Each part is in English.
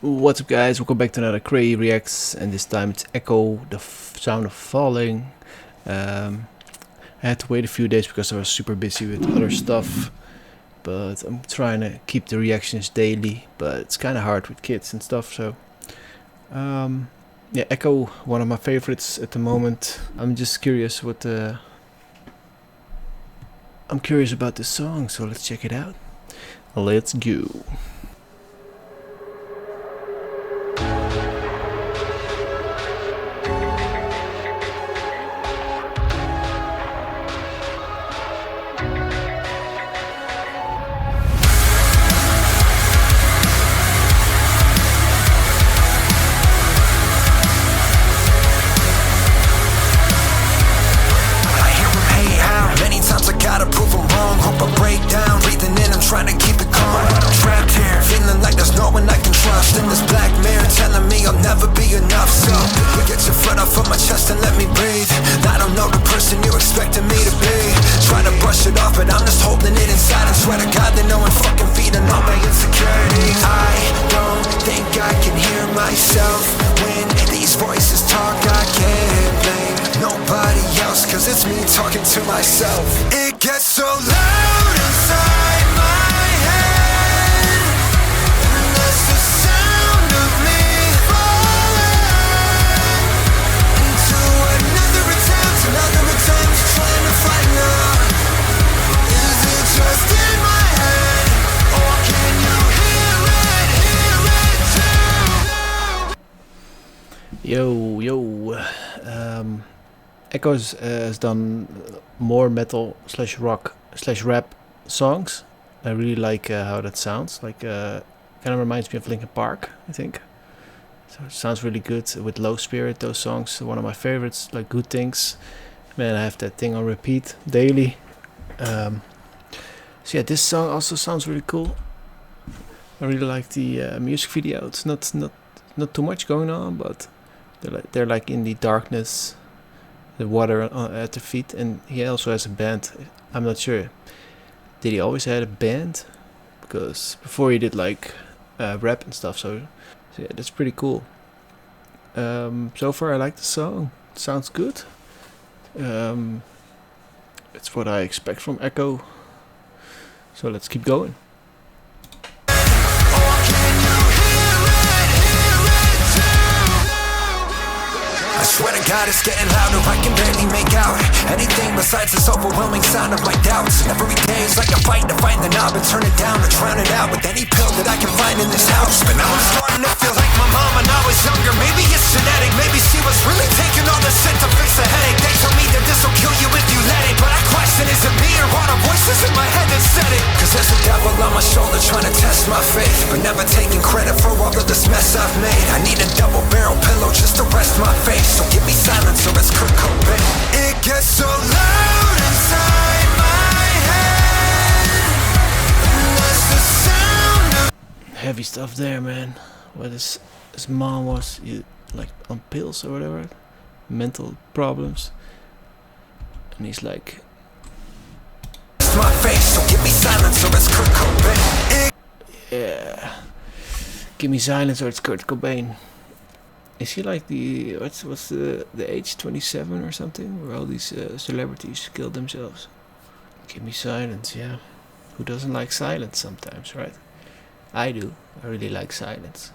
What's up guys, welcome back to another Krayreacts, and this time it's EKOH, the sound of falling. I had to wait a few days because I was super busy with other stuff, but I'm trying to keep the reactions daily, but it's kind of hard with kids and stuff, so yeah, EKOH, one of my favorites at the moment. I'm just curious I'm curious about this song, so let's check it out. Let's go. Trying to keep it calm, but I'm trapped here, feeling like there's no one I can trust. In this black mirror telling me I'll never be enough. So get your foot off of my chest and let me breathe. I don't know the person you expected me to be. Try to brush it off, but I'm just holding it inside. And swear to God that no one fucking feeding all my insecurities. I don't think I can hear myself when these voices talk. I can't blame nobody else, cause it's me talking to myself. It gets so loud inside my head, and that's the sound of me falling into another attempt trying to find out. Is it just in my head, or can you hear it too? Yo, EKOH has done more metal / rock / rap songs. I really like how that sounds. Like, kind of reminds me of Linkin Park, I think. So it sounds really good with Low Spirit. Those songs, one of my favorites. Like Good Things. Man, I have that thing on repeat daily. So yeah, this song also sounds really cool. I really like the music video. It's not too much going on, but they're like in the darkness, the water at the feet, and he also has a band. I'm not sure. Did he always had a band? Because before he did like rap and stuff. So yeah, that's pretty cool. So far I like the song. It sounds good. It's what I expect from EKOH. So let's keep going. I swear to God it's getting louder, I can barely make out anything besides this overwhelming sound of my doubts. And every day is like a fight to find the knob and turn it down, or drown it out with any pill that I can find in this house. But now I'm starting to feel like my mom when I was younger. Maybe it's genetic, maybe she was really taking all the shit to fix a headache. They told me that this will kill you if you let it, but I question, is it me or all the voices in my head that said it? Cause there's a devil on my shoulder trying to test my faith, but never taking credit for all of this mess I've made. I need a double barrel pillow just to rest my face, so give me silence or it's Kurt Cobain. It gets so loud inside my head, and that's the sound of Heavy stuff there, man. What his mom was like on pills or whatever, mental problems, and he's like, my face, so give me silence or it's Kurt Cobain. yeah, give me silence or it's Kurt Cobain. Is he like the what's the age 27 or something, where all these celebrities killed themselves? Give me silence, yeah. Who doesn't like silence sometimes, right? I do. I really like silence.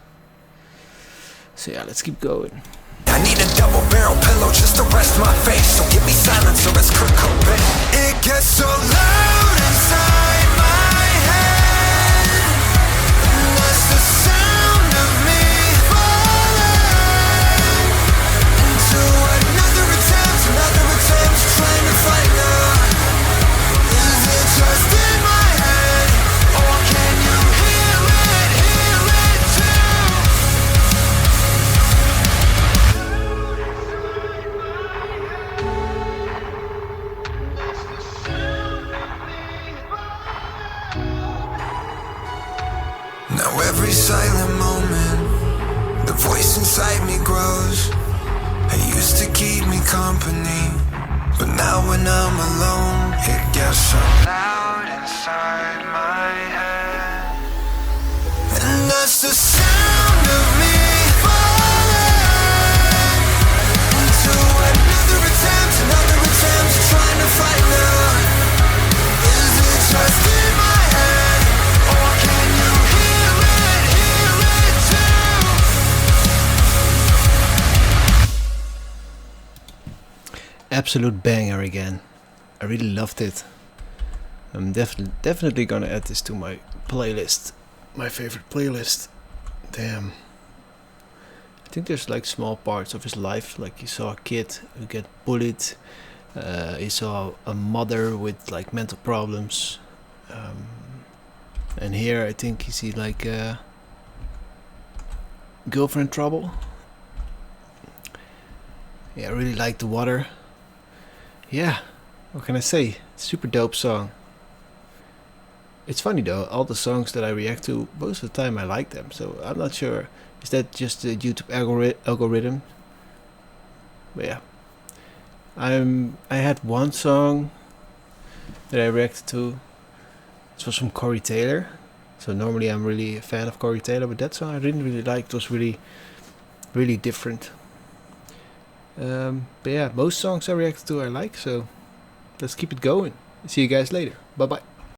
So yeah, let's keep going. I need a double barrel pillow just to rest my face, so give me silence or it's Kurt Cobain. It gets so loud inside my head, and that's the sound of me falling into another attempt trying to find out. Is it just in my head, or can you hear it too? Now every silent moment, the voice inside me grows. It used to keep me company, but now when I'm alone, it gets so loud inside my head. And that's the sound of absolute banger again. I really loved it. I'm definitely gonna add this to my playlist. My favorite playlist. Damn. I think there's like small parts of his life, like he saw a kid who get bullied. He saw a mother with like mental problems. And here I think you see like girlfriend trouble. Yeah, I really like The Water. Yeah, what can I say? Super dope song. It's funny though, all the songs that I react to, most of the time I like them, so I'm not sure, is that just the YouTube algorithm? But yeah, I had one song that I reacted to. It was from Corey Taylor. So normally I'm really a fan of Corey Taylor, but that song I didn't really like. It was really, really different. But yeah, most songs I reacted to I like, so let's keep it going. See you guys later. Bye bye.